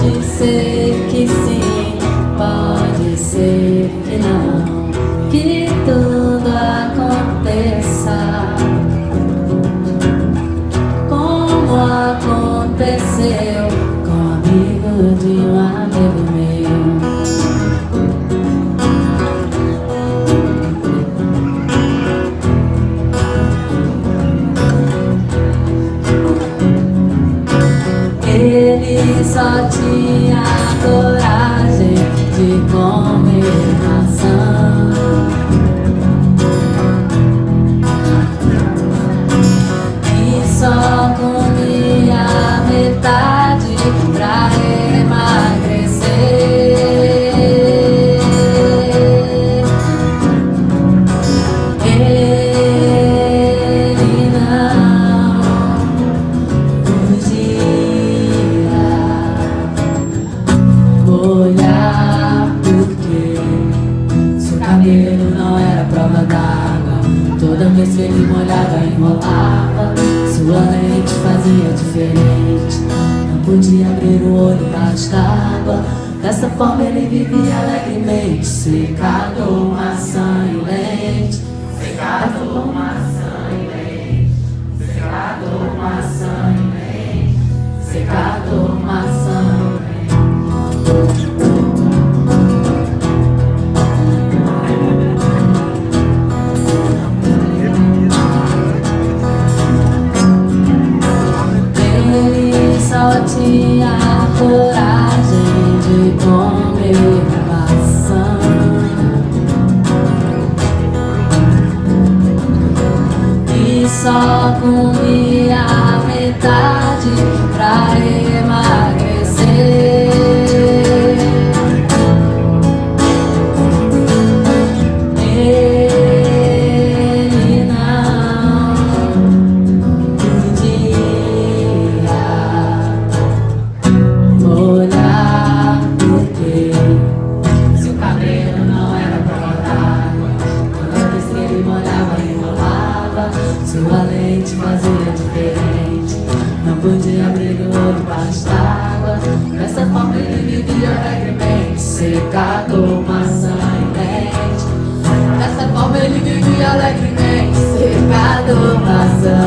Pode ser que sim, pode ser que não, que tudo aconteça como aconteceu com um amigo de um amigo meu. Ele só tinha coragem de comer maçã e só comia metade pra emagrecer. Ele não podia olhar porque seu cabelo não era prova d'água. Toda vez que ele molhava, enrolava. Sua lente fazia diferente. Não podia abrir o olho, bastava. Dessa forma ele vivia alegremente. Secador, maçã e lente. Secador, maçã e lente. Secador, maçã e lente. Secador, maçã e lente. Ele só tinha coragem de comer maçã e só comia metade pra emagrecer. Ele não podia olhar porque seu cabelo não era prova d'água. Toda vez que ele molhava, enrolava. Sua lente fazia diferente. Não podia abrir o olho, bastava. Dessa forma ele vivia alegremente. Secador, maçã e lente. Dessa forma ele vivia alegremente. Secador, maçã